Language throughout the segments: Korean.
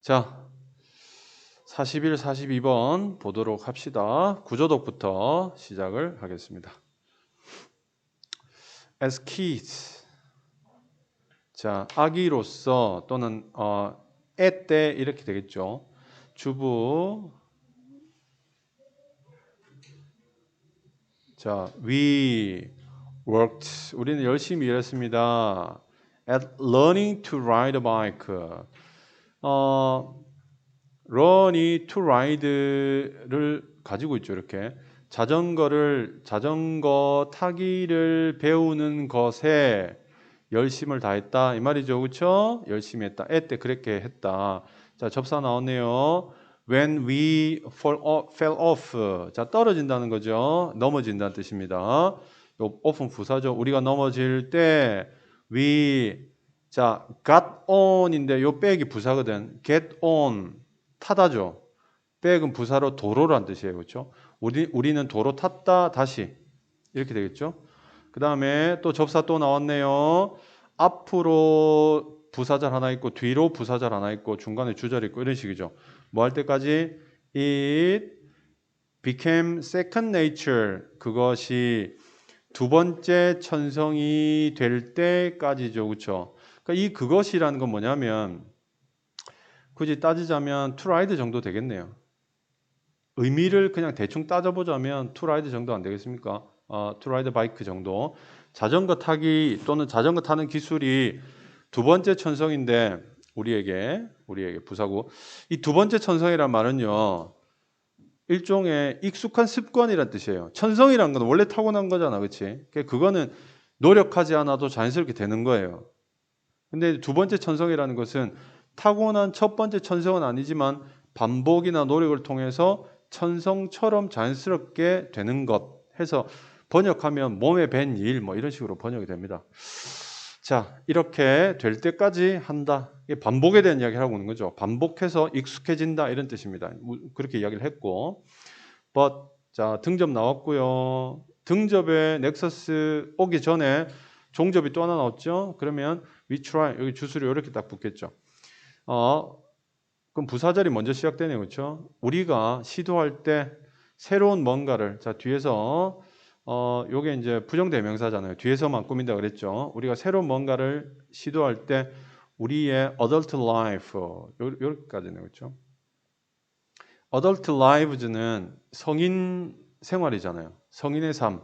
자, 41, 42번 보도록 합시다. 구조독부터 시작을 하겠습니다. As kids. 자, 아기로서 또는 애 때 이렇게 되겠죠. 주부. 자, we worked. 우리는 열심히 일했습니다. At learning to ride a bike. learn to ride를 가지고 있죠. 이렇게 자전거 타기를 배우는 것에 열심을 다했다 이 말이죠. 그렇죠? 열심히 했다. 애 때 그렇게 했다. 자, 접사 나왔네요. When we fell off. 자, 떨어진다는 거죠. 넘어진다는 뜻입니다. 요 off는 부사죠. 우리가 넘어질 때 we 자, got on인데 요 백이 부사거든. get on 타다죠. 백은 부사로 도로란 뜻이에요. 그렇죠? 우리는 도로 탔다 다시 이렇게 되겠죠. 그 다음에 또 접사 또 나왔네요. 앞으로 부사절 하나 있고 뒤로 부사절 하나 있고 중간에 주절 있고 이런 식이죠. 뭐 할 때까지? It became second nature. 그것이 두 번째 천성이 될 때까지죠. 그렇죠? 그러니까 이 그것이라는 건 뭐냐면 굳이 따지자면 to ride 정도 되겠네요. 의미를 그냥 대충 따져보자면 to ride 정도 안 되겠습니까? to ride bike 정도. 자전거 타기 또는 자전거 타는 기술이 두 번째 천성인데 우리에게 부사고 이 두 번째 천성이란 말은요. 일종의 익숙한 습관이란 뜻이에요. 천성이란 건 원래 타고난 거잖아. 그렇지? 그거는 노력하지 않아도 자연스럽게 되는 거예요. 근데 두 번째 천성이라는 것은 타고난 첫 번째 천성은 아니지만 반복이나 노력을 통해서 천성처럼 자연스럽게 되는 것 해서 번역하면 몸에 밴 일 뭐 이런 식으로 번역이 됩니다. 자, 이렇게 될 때까지 한다. 반복에 대한 이야기를 하고 있는 거죠. 반복해서 익숙해진다 이런 뜻입니다. 그렇게 이야기를 했고 but 자, 등접 나왔고요. 등접에 넥서스 오기 전에 종접이 또 하나 나왔죠. 그러면 we try 여기 주술이 이렇게 딱 붙겠죠. 그럼 부사절이 먼저 시작되네요. 그렇죠? 우리가 시도할 때 새로운 뭔가를 자, 뒤에서 요게 이제 부정대명사잖아요. 뒤에서만 꾸민다 그랬죠. 우리가 새로운 뭔가를 시도할 때 우리의 adult life 여기까지네요. 그렇죠? adult lives는 성인 생활이잖아요. 성인의 삶.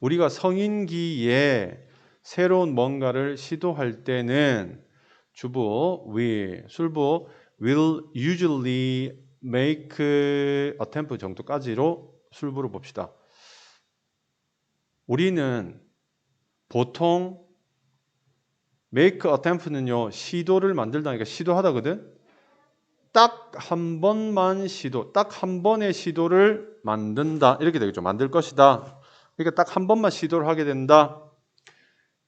우리가 성인기에 새로운 뭔가를 시도할 때는 주부, 술부 will usually make attempt 정도까지로 술부를 봅시다. 우리는 보통 make attempt는요. 시도를 만들다니까 시도하다거든. 딱 한 번만 시도, 딱 한 번의 시도를 만든다. 이렇게 되겠죠. 만들 것이다. 그러니까 딱 한 번만 시도를 하게 된다.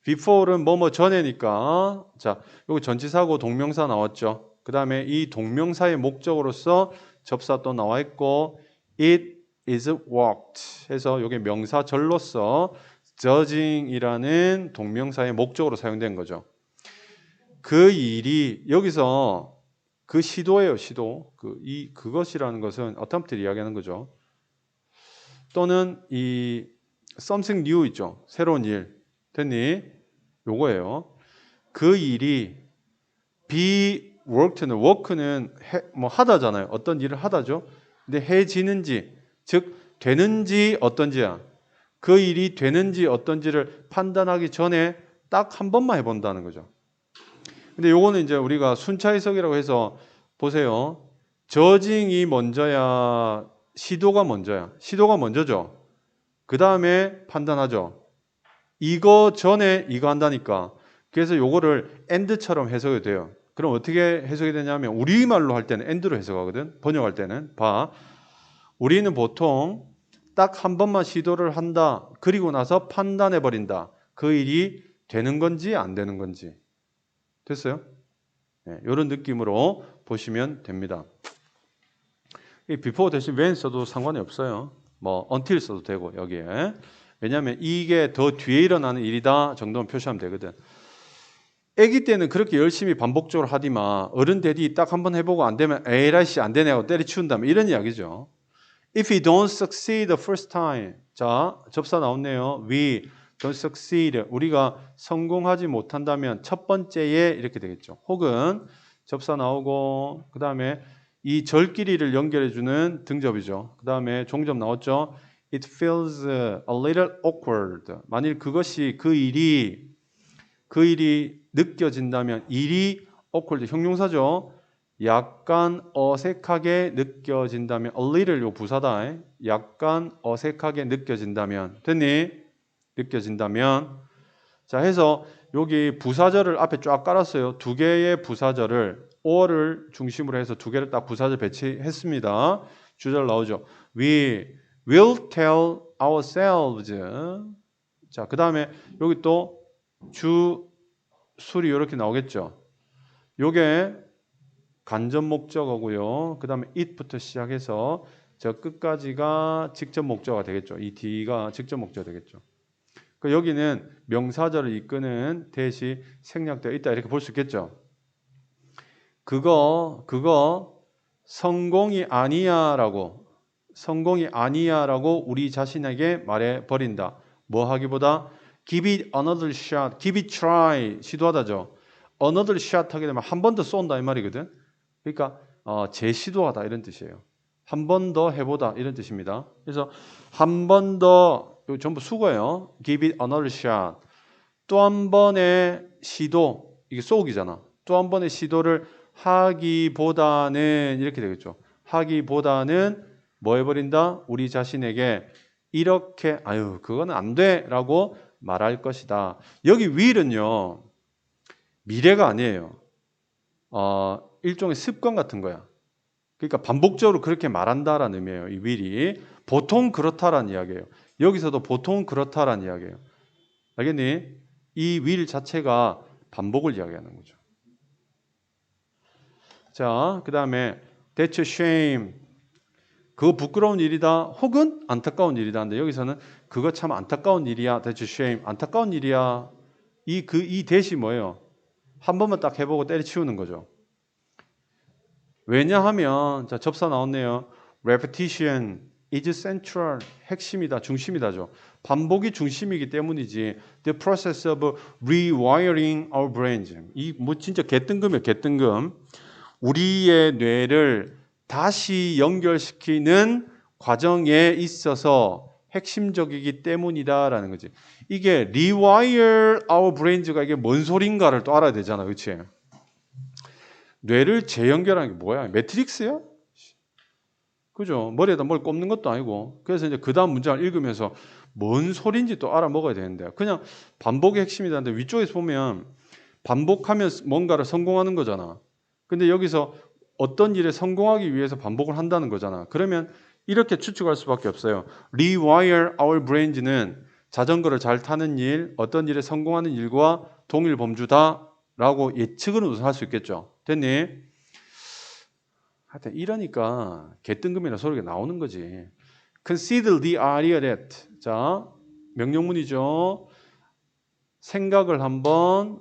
before는 뭐뭐 전에니까 자, 여기 전치사고 동명사 나왔죠. 그 다음에 이 동명사의 목적으로서 접사 또 나와 있고 it is worked 해서 이게 명사절로서 judging이라는 동명사의 목적으로 사용된 거죠. 그 일이 여기서 그 시도예요. 시도. 그것이라는 것은 attempt를 이야기하는 거죠. 또는 이 something new 있죠. 새로운 일. 됐니? 요거예요. 그 일이 be worked는 work는 뭐 하다잖아요. 어떤 일을 하다죠. 근데 해지는지 즉 되는지 어떤지야. 그 일이 되는지 어떤지를 판단하기 전에 딱 한 번만 해본다는 거죠. 근데 요거는 이제 우리가 순차 해석이라고 해서 보세요. 저징이 먼저야, 시도가 먼저야. 시도가 먼저죠. 그 다음에 판단하죠. 이거 전에 이거 한다니까. 그래서 요거를 and처럼 해석이 돼요. 그럼 어떻게 해석이 되냐면 우리말로 할 때는 and로 해석하거든. 번역할 때는 봐. 우리는 보통 딱 한 번만 시도를 한다. 그리고 나서 판단해 버린다. 그 일이 되는 건지 안 되는 건지. 됐어요? 네, 이런 느낌으로 보시면 됩니다. 이 before 대신 when 써도 상관이 없어요. 뭐 until 써도 되고 여기에. 왜냐하면 이게 더 뒤에 일어나는 일이다 정도는 표시하면 되거든. 아기 때는 그렇게 열심히 반복적으로 하디만 어른 되디 딱 한번 해보고 안 되면 에라이씨 안 되네 하고 때려치운다면 이런 이야기죠. If we don't succeed the first time. 자, 접사 나왔네요. We don't succeed. 우리가 성공하지 못한다면 첫 번째에 이렇게 되겠죠. 혹은 접사 나오고 그 다음에 이 절끼리를 연결해주는 등접이죠. 그 다음에 종접 나왔죠. It feels a little awkward. 만일 그것이 그 일이 느껴진다면 일이 awkward 형용사죠. 약간 어색하게 느껴진다면 a little 요 부사다. 약간 어색하게 느껴진다면 됐니? 느껴진다면 자 해서 여기 부사절을 앞에 쫙 깔았어요. 두 개의 부사절을 or를 중심으로 해서 두 개를 딱 부사절 배치했습니다. 주절 나오죠. We will tell ourselves. 자, 그 다음에 여기 또 주술이 이렇게 나오겠죠. 요게 간접 목적어고요. 그 다음에 it부터 시작해서 저 끝까지가 직접 목적어가 되겠죠. 이 D가 직접 목적어가 되겠죠. 여기는 명사절을 이끄는 대시 생략되어 있다 이렇게 볼 수 있겠죠. 그거 성공이 아니야라고 우리 자신에게 말해 버린다. 뭐 하기보다 give it another shot, give it try 시도하다죠. another shot 하게 되면 한 번 더 쏜다 이 말이거든. 그러니까 재시도하다 이런 뜻이에요. 한 번 더 해보다 이런 뜻입니다. 그래서 한 번 더 전부 수거예요. give it another shot. 또 한 번의 시도 이게 쏘기잖아. 또 한 번의 시도를 하기보다는 이렇게 되겠죠. 하기보다는 뭐 해버린다? 우리 자신에게 이렇게 아유 그거는 안 돼라고 말할 것이다. 여기 will은요 미래가 아니에요. 일종의 습관 같은 거야. 그러니까 반복적으로 그렇게 말한다라는 의미예요. 이 will이 보통 그렇다라는 이야기예요. 여기서도 보통 그렇다라는 이야기예요. 알겠니? 이 will 자체가 반복을 이야기하는 거죠. 자, 그 다음에 that's a shame. 그거 부끄러운 일이다. 혹은 안타까운 일이다. 근데 여기서는 그거 참 안타까운 일이야. that's a shame. 안타까운 일이야. 이 대시 뭐예요? 한 번만 딱 해보고 때려치우는 거죠. 왜냐하면 자 접사 나왔네요. repetition is central. 핵심이다. 중심이다죠. 반복이 중심이기 때문이지. The process of rewiring our brains. 이 뭐 진짜 개뜬금이에요. 개뜬금. 우리의 뇌를 다시 연결시키는 과정에 있어서 핵심적이기 때문이다라는 거지. 이게 rewire our brains가 이게 뭔 소린가를 또 알아야 되잖아. 그렇지? 뇌를 재연결하는 게 뭐야? 매트릭스야? 그죠? 머리에다 뭘 꼽는 것도 아니고. 그래서 이제 그 다음 문장을 읽으면서 뭔 소린지 또 알아먹어야 되는데 그냥 반복의 핵심이다는데 위쪽에서 보면 반복하면 뭔가를 성공하는 거잖아. 근데 여기서 어떤 일에 성공하기 위해서 반복을 한다는 거잖아. 그러면 이렇게 추측할 수밖에 없어요. Rewire our brains는 자전거를 잘 타는 일, 어떤 일에 성공하는 일과 동일 범주다라고 예측은 우선 할 수 있겠죠. 됐니? 하여튼 이러니까 개뜬금이나 소리가 나오는 거지. Consider the idea that. 자, 명령문이죠. 생각을 한번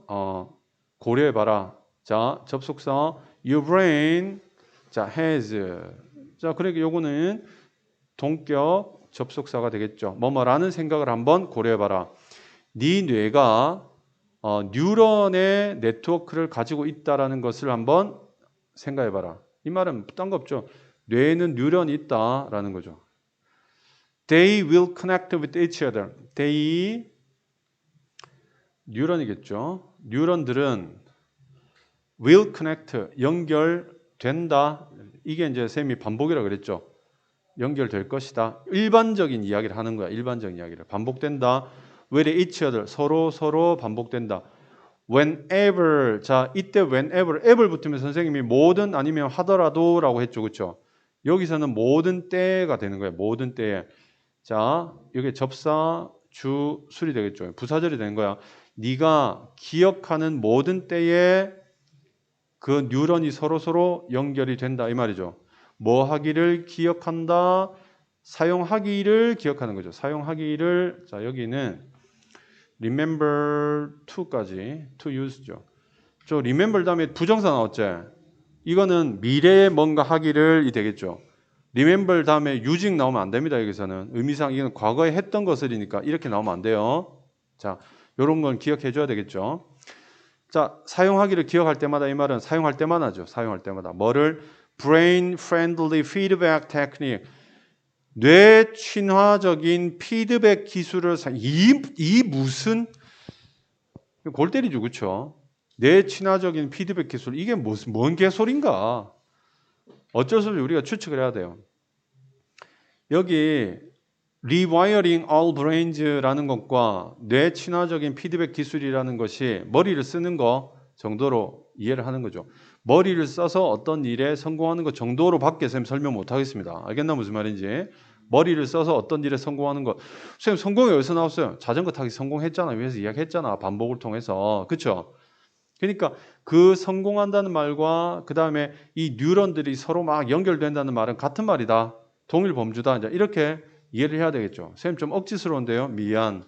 고려해봐라. 자, 접속사 your brain 자 has 자 그러니까 요거는 동격 접속사가 되겠죠. 뭐뭐라는 생각을 한번 고려해봐라. 네 뇌가 뉴런의 네트워크를 가지고 있다라는 것을 한번 생각해봐라. 이 말은 딴 거 없죠. 뇌에는 뉴런이 있다라는 거죠. They will connect with each other. They 뉴런이겠죠. 뉴런들은 will connect 연결된다. 이게 이제 쌤이 반복이라고 그랬죠. 연결될 것이다. 일반적인 이야기를 하는 거야. 일반적인 이야기를 반복된다. with each other 서로 반복된다. whenever 자 이때 whenever ever 붙으면 선생님이 모든 아니면 하더라도라고 했죠. 그렇죠? 여기서는 모든 때가 되는 거예요. 모든 때에 자 여기 접사 주 술이 되겠죠. 부사절이 되는 거야. 네가 기억하는 모든 때에 그 뉴런이 서로 연결이 된다 이 말이죠. 뭐 하기를 기억한다. 사용하기를 기억하는 거죠. 사용하기를 자 여기는 remember to까지 to use죠. 저 remember 다음에 부정사 나왔지? 이거는 미래에 뭔가 하기를 이 되겠죠. remember 다음에 using 나오면 안 됩니다. 여기서는 의미상 이건 과거에 했던 것을이니까 이렇게 나오면 안 돼요. 자, 요런 건 기억해 줘야 되겠죠. 자, 사용하기를 기억할 때마다 이 말은 사용할 때마다죠. 사용할 때마다 뭐를 brain friendly feedback technique 뇌 친화적인 피드백 기술을 이 무슨 골 때리죠, 그렇죠? 뇌 친화적인 피드백 기술 이게 무슨 뭔 개소리인가? 어쩔 수 없이 우리가 추측을 해야 돼요. 여기 rewiring all brains라는 것과 뇌 친화적인 피드백 기술이라는 것이 머리를 쓰는 거 정도로 이해를 하는 거죠. 머리를 써서 어떤 일에 성공하는 것 정도로 밖에 쌤 설명 못 하겠습니다. 알겠나 무슨 말인지? 머리를 써서 어떤 일에 성공하는 것. 쌤 성공이 어디서 나왔어요? 자전거 타기 성공했잖아. 위에서 이야기했잖아. 반복을 통해서. 그렇죠? 그러니까 그 성공한다는 말과 그 다음에 이 뉴런들이 서로 막 연결된다는 말은 같은 말이다. 동일 범주다. 이제 이렇게 이해를 해야 되겠죠. 선생님 좀 억지스러운데요. 미안.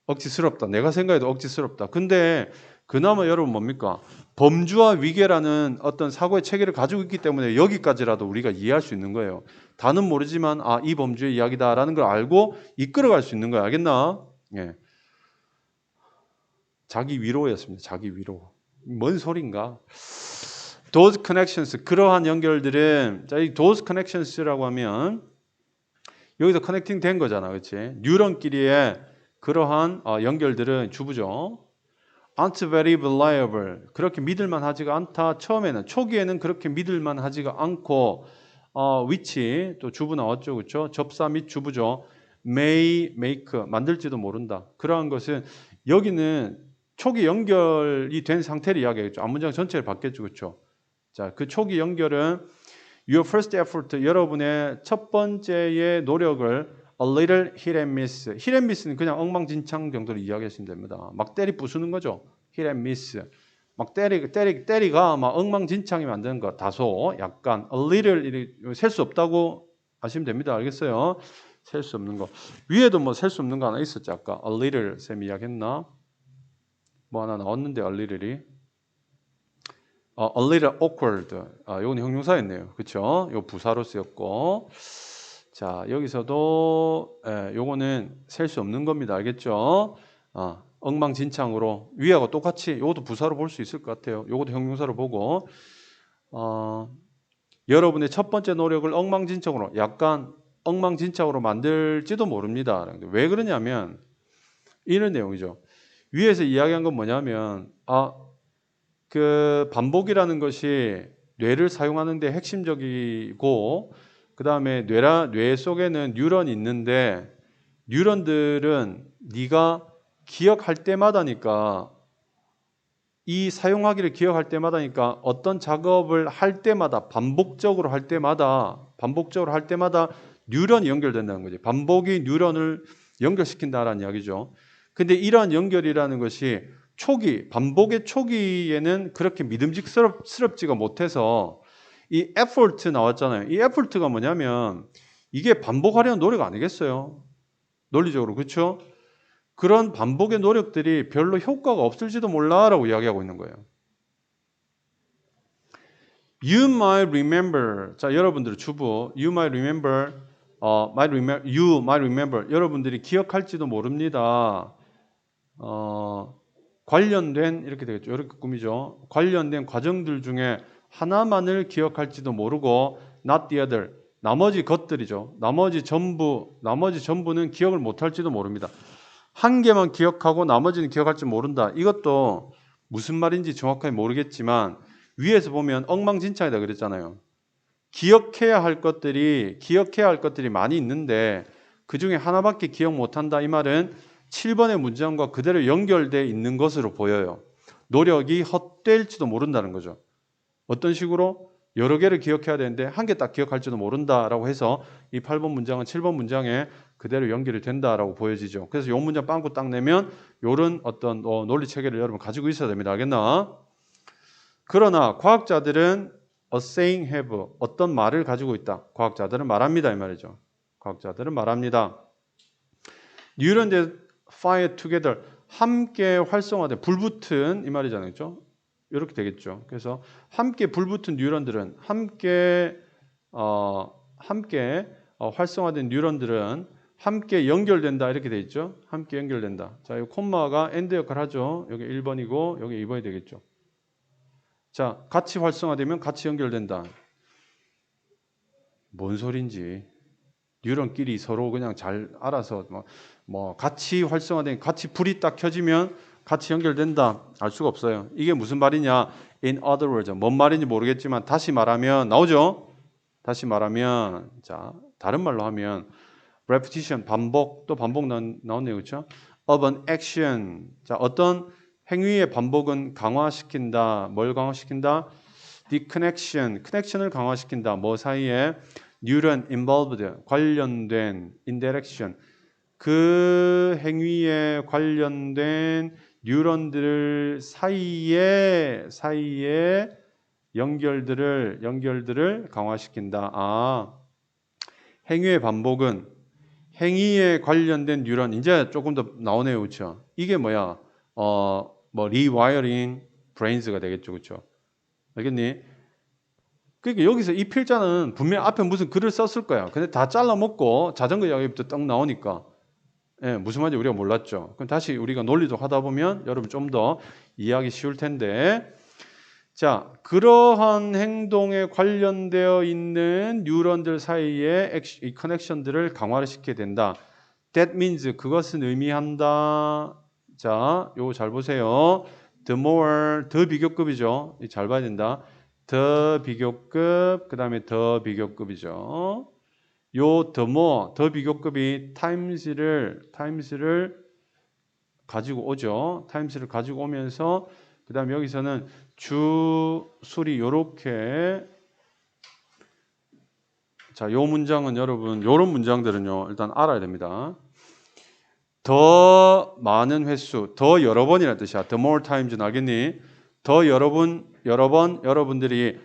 억지스럽다. 내가 생각해도 억지스럽다. 근데 그나마 여러분 뭡니까? 범주와 위계라는 어떤 사고의 체계를 가지고 있기 때문에 여기까지라도 우리가 이해할 수 있는 거예요. 다는 모르지만 아, 이 범주의 이야기다라는 걸 알고 이끌어갈 수 있는 거야. 알겠나? 예. 자기 위로였습니다. 자기 위로. 뭔 소린가? Those connections, 그러한 연결들은 자, 이 those connections라고 하면 여기서 커넥팅 된 거잖아, 그렇지? 뉴런끼리의 그러한 연결들은 주부죠. aren't very reliable. 그렇게 믿을만 하지가 않다. 처음에는 초기에는 그렇게 믿을만 하지가 않고 which 또 주부 나왔죠, 그렇죠? 접사 및 주부죠. may make 만들지도 모른다. 그러한 것은 여기는 초기 연결이 된 상태를 이야기하겠죠. 앞문장 전체를 받겠죠, 그렇죠? 자, 그 초기 연결은 Your first effort, 여러분의 첫 번째의 노력을 a little hit and miss. hit and miss는 그냥 엉망진창 정도로 이야기하시면 됩니다. 막 때리 부수는 거죠. hit and miss. 막 때리가 막 엉망진창이 만드는 것. 다소 약간 a little 셀 수 없다고 하시면 됩니다. 알겠어요? 셀 수 없는 거. 위에도 뭐 셀 수 없는 거 하나 있었죠. 아까 a little 쌤 이야기했나? 뭐 하나 나왔는데 a little이. a little awkward. 요건 형용사였네요. 그렇죠? 요 부사로 쓰였고. 자, 여기서도 요거는 셀 수 없는 겁니다. 알겠죠? 엉망진창으로 위하고 똑같이 요것도 부사로 볼 수 있을 것 같아요. 요것도 형용사로 보고 여러분의 첫 번째 노력을 엉망진창으로 약간 엉망진창으로 만들지도 모릅니다. 왜 그러냐면 이런 내용이죠. 위에서 이야기한 건 뭐냐면 그 반복이라는 것이 뇌를 사용하는 데 핵심적이고 그 다음에 뇌 속에는 뉴런이 있는데 뉴런들은 네가 기억할 때마다니까 이 사용하기를 기억할 때마다니까 어떤 작업을 할 때마다 반복적으로 할 때마다 뉴런이 연결된다는 거지. 반복이 뉴런을 연결시킨다라는 이야기죠. 근데 이러한 연결이라는 것이 반복의 초기에는 그렇게 믿음직스럽지가 못해서 이 effort 나왔잖아요. 이 effort가 뭐냐면 이게 반복하려는 노력 아니겠어요? 논리적으로 그렇죠? 그런 반복의 노력들이 별로 효과가 없을지도 몰라라고 이야기하고 있는 거예요. You might remember. 자, 여러분들 주부. You might remember. You might remember. 여러분들이 기억할지도 모릅니다. 관련된 이렇게 되겠죠. 이렇게 꾸미죠. 관련된 과정들 중에 하나만을 기억할지도 모르고 not the other. 나머지 것들이죠. 나머지 전부는 기억을 못할지도 모릅니다. 한 개만 기억하고 나머지는 기억할지 모른다. 이것도 무슨 말인지 정확하게 모르겠지만 위에서 보면 엉망진창이다 그랬잖아요. 기억해야 할 것들이 많이 있는데 그 중에 하나밖에 기억 못한다. 이 말은 7번의 문장과 그대로 연결되어 있는 것으로 보여요. 노력이 헛될지도 모른다는 거죠. 어떤 식으로? 여러 개를 기억해야 되는데 한 개 딱 기억할지도 모른다라고 해서 이 8번 문장은 7번 문장에 그대로 연결이 된다라고 보여지죠. 그래서 이 문장 빵꾸 딱 내면 이런 어떤 논리 체계를 여러분 가지고 있어야 됩니다. 알겠나? 그러나 과학자들은 a saying have 어떤 말을 가지고 있다. 과학자들은 말합니다. 이 말이죠. 과학자들은 말합니다. Neurons fire together 함께 활성화돼 불붙은 이 말이잖아요. 그렇죠? 이렇게 되겠죠. 그래서 함께 불붙은 뉴런들은 함께 활성화된 뉴런들은 함께 연결된다 이렇게 돼 있죠. 함께 연결된다. 자, 이 콤마가 엔드 역할을 하죠. 여기 1번이고 여기 2번이 되겠죠. 자, 같이 활성화되면 같이 연결된다. 뭔 소린지. 뉴런끼리 서로 그냥 잘 알아서 뭐 같이 활성화된 같이 불이 딱 켜지면 같이 연결된다. 알 수가 없어요. 이게 무슨 말이냐? In other words. 뭔 말인지 모르겠지만 다시 말하면 나오죠. 다시 말하면 자, 다른 말로 하면 repetition 반복 또 반복 나오네요. 그렇죠? of an action. 자, 어떤 행위의 반복은 강화시킨다. 뭘 강화시킨다? the connection을 강화시킨다. 뭐 사이에 neuron involved 관련된 interaction 그 행위에 관련된 뉴런들 사이에 연결들을 강화시킨다. 아, 행위의 반복은 행위에 관련된 뉴런 이제 조금 더 나오네요, 그렇죠? 이게 뭐야? 뭐 rewiring brains가 되겠죠, 그렇죠? 알겠니? 그러니까 여기서 이 필자는 분명 앞에 무슨 글을 썼을 거야. 근데 다 잘라먹고 자전거 이야기부터 딱 나오니까 예, 무슨 말인지 우리가 몰랐죠. 그럼 다시 우리가 논리도 하다 보면 여러분 좀 더 이해하기 쉬울 텐데 자, 그러한 행동에 관련되어 있는 뉴런들 사이에 이 커넥션들을 강화를 시켜야 된다. That means 그것은 의미한다. 자, 요거 잘 보세요. The more 더 비교급이죠. 잘 봐야 된다. 더 비교급 그다음에 더 비교급이죠. 요 the more 더 비교급이 times를 가지고 오죠. times를 가지고 오면서 그다음에 여기서는 주술이 요렇게 자, 요 문장은 여러분 요런 문장들은요. 일단 알아야 됩니다. 더 많은 횟수, 더 여러 번이라는 뜻이야. The more times 알겠니? 더 여러 번 여러분들이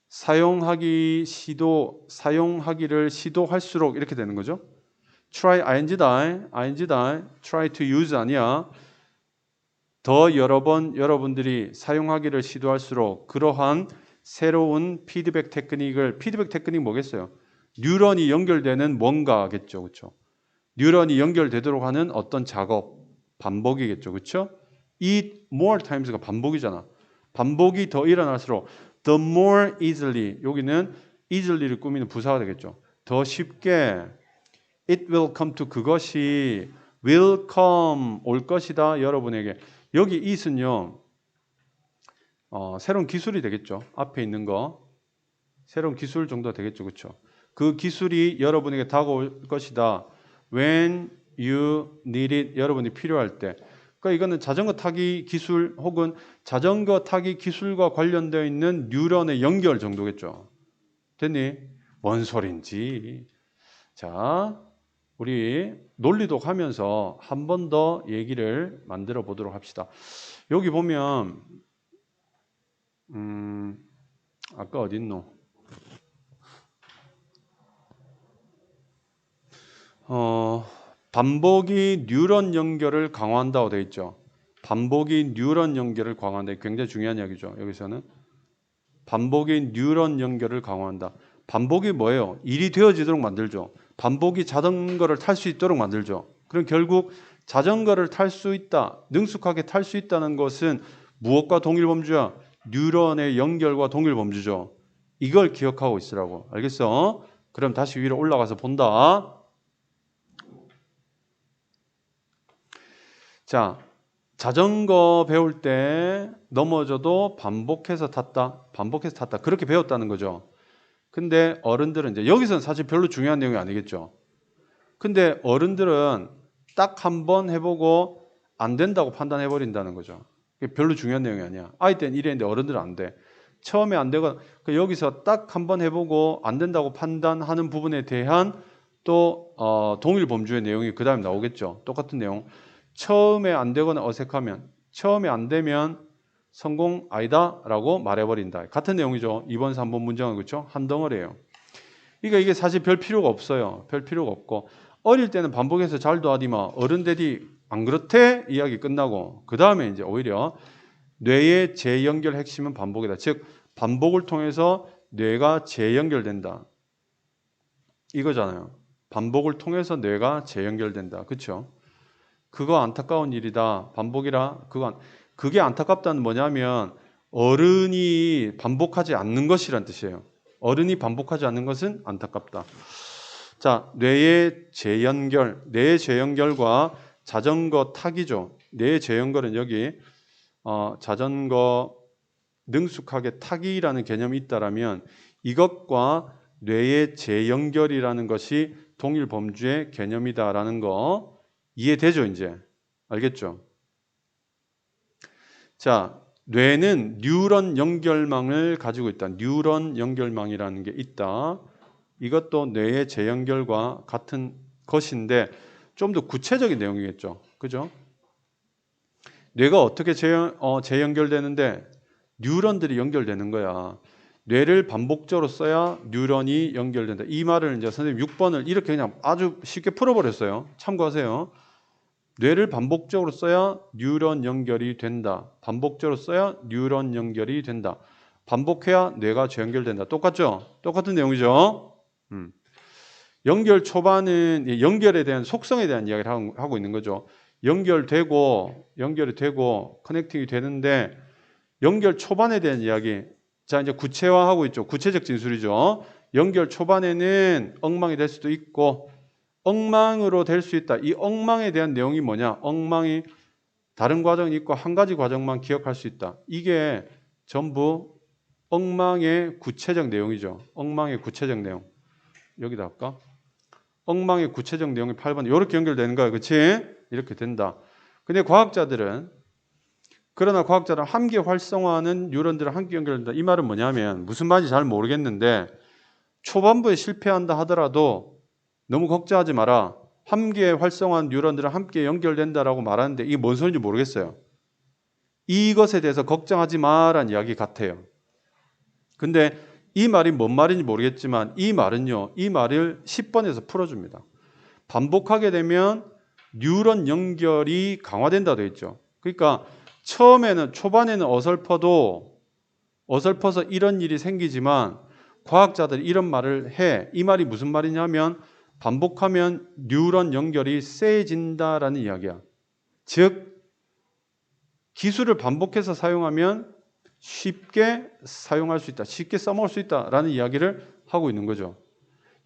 사용하기를 시도할수록 이렇게 되는 거죠. try ing die try to use 아니야. 더 여러 번 여러분들이 사용하기를 시도할수록 그러한 새로운 피드백 테크닉 뭐겠어요? 뉴런이 연결되는 뭔가겠죠. 그렇죠? 뉴런이 연결되도록 하는 어떤 작업 반복이겠죠. 그렇죠? 이 more times가 반복이잖아. 반복이 더 일어날수록 the more easily 여기는 easily를 꾸미는 부사가 되겠죠. 더 쉽게 it will come to 그것이 will come 올 것이다 여러분에게. 여기 it은요 새로운 기술이 되겠죠. 앞에 있는 거 새로운 기술 정도 되겠죠. 그렇죠? 그 기술이 여러분에게 다가올 것이다. When you need it 여러분이 필요할 때. 그러니까 이거는 자전거 타기 기술 혹은 자전거 타기 기술과 관련되어 있는 뉴런의 연결 정도겠죠. 됐니? 뭔 소린지. 자, 우리 논리독 하면서 한 번 더 얘기를 만들어 보도록 합시다. 여기 보면 아까 어디 있노? 반복이 뉴런 연결을 강화한다고 되어 있죠. 반복이 뉴런 연결을 강화한다. 굉장히 중요한 이야기죠. 여기서는 반복이 뉴런 연결을 강화한다. 반복이 뭐예요? 일이 되어지도록 만들죠. 반복이 자전거를 탈 수 있도록 만들죠. 그럼 결국 자전거를 탈 수 있다, 능숙하게 탈 수 있다는 것은 무엇과 동일 범주야? 뉴런의 연결과 동일 범주죠. 이걸 기억하고 있으라고. 알겠어? 그럼 다시 위로 올라가서 본다. 자, 자전거 배울 때 넘어져도 반복해서 탔다. 그렇게 배웠다는 거죠. 근데 어른들은 이제 여기서는 사실 별로 중요한 내용이 아니겠죠. 근데 어른들은 딱 한 번 해보고 안 된다고 판단해 버린다는 거죠. 그게 별로 중요한 내용이 아니야. 아이 때는 이랬는데 어른들은 안 돼. 처음에 안 되고 여기서 딱 한 번 해보고 안 된다고 판단하는 부분에 대한 또 동일 범주의 내용이 그 다음에 나오겠죠. 똑같은 내용. 처음에 안 되거나 어색하면 처음에 안 되면 성공 아니다 라고 말해버린다. 같은 내용이죠. 2번 3번 문장은 그렇죠. 한 덩어리예요. 그러니까 이게 사실 별 필요가 없어요. 별 필요가 없고 어릴 때는 반복해서 잘 도와디마 어른 되디 안 그렇대 이야기 끝나고 그 다음에 이제 오히려 뇌의 재연결 핵심은 반복이다. 즉 반복을 통해서 뇌가 재연결된다. 이거잖아요. 반복을 통해서 뇌가 재연결된다. 그렇죠? 그거 안타까운 일이다. 반복이라 그게 안타깝다는 뭐냐면 어른이 반복하지 않는 것이란 뜻이에요. 어른이 반복하지 않는 것은 안타깝다. 자, 뇌의 재연결과 자전거 타기죠. 뇌의 재연결은 여기 자전거 능숙하게 타기라는 개념이 있다라면 이것과 뇌의 재연결이라는 것이 동일 범주의 개념이다라는 거 이해되죠, 이제? 알겠죠? 자, 뇌는 뉴런 연결망을 가지고 있다. 뉴런 연결망이라는 게 있다. 이것도 뇌의 재연결과 같은 것인데 좀 더 구체적인 내용이겠죠. 그죠? 뇌가 어떻게 재연결되는데 뉴런들이 연결되는 거야. 뇌를 반복적으로 써야 뉴런이 연결된다. 이 말을 이제 선생님 6번을 이렇게 그냥 아주 쉽게 풀어버렸어요. 참고하세요. 뇌를 반복적으로 써야 뉴런 연결이 된다. 반복적으로 써야 뉴런 연결이 된다. 반복해야 뇌가 재연결된다. 똑같죠? 똑같은 내용이죠? 연결 초반은 연결에 대한 속성에 대한 이야기를 하고 있는 거죠. 연결이 되고 커넥팅이 되는데 연결 초반에 대한 이야기. 자, 이제 구체화하고 있죠. 구체적 진술이죠. 연결 초반에는 엉망이 될 수도 있고 엉망으로 될 수 있다. 이 엉망에 대한 내용이 뭐냐? 엉망이 다른 과정이 있고 한 가지 과정만 기억할 수 있다. 이게 전부 엉망의 구체적 내용이죠. 엉망의 구체적 내용. 여기다 할까? 엉망의 구체적 내용이 8번. 이렇게 연결되는 거야. 그렇지? 이렇게 된다. 근데 그러나 과학자들은 함께 활성화하는 뉴런들은 함께 연결된다. 이 말은 뭐냐면 무슨 말인지 잘 모르겠는데 초반부에 실패한다 하더라도 너무 걱정하지 마라. 함께 활성화한 뉴런들은 함께 연결된다라고 말하는데 이게 뭔 소리인지 모르겠어요. 이것에 대해서 걱정하지 마라는 이야기 같아요. 근데 이 말이 뭔 말인지 모르겠지만 이 말은요. 이 말을 10번에서 풀어줍니다. 반복하게 되면 뉴런 연결이 강화된다 되어 있죠. 그러니까 초반에는 어설퍼서 이런 일이 생기지만 과학자들이 이런 말을 해. 이 말이 무슨 말이냐면 반복하면 뉴런 연결이 세진다라는 이야기야. 즉 기술을 반복해서 사용하면 쉽게 사용할 수 있다. 쉽게 써먹을 수 있다라는 이야기를 하고 있는 거죠.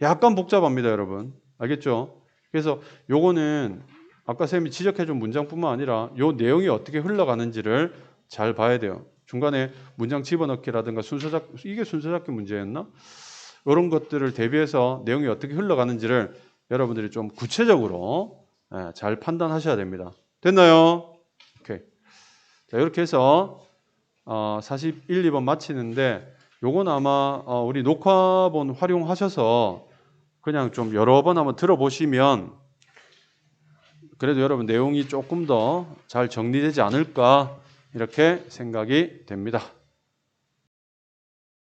약간 복잡합니다, 여러분. 알겠죠? 그래서 요거는 아까 쌤이 지적해준 문장뿐만 아니라 요 내용이 어떻게 흘러가는지를 잘 봐야 돼요. 중간에 문장 집어넣기라든가 이게 순서잡기 문제였나? 이런 것들을 대비해서 내용이 어떻게 흘러가는지를 여러분들이 좀 구체적으로 잘 판단하셔야 됩니다. 됐나요? 오케이. 자, 이렇게 해서 41, 2번 마치는데 요건 아마 우리 녹화본 활용하셔서 그냥 좀 여러 번 한번 들어보시면 그래도 여러분 내용이 조금 더 잘 정리되지 않을까 이렇게 생각이 됩니다.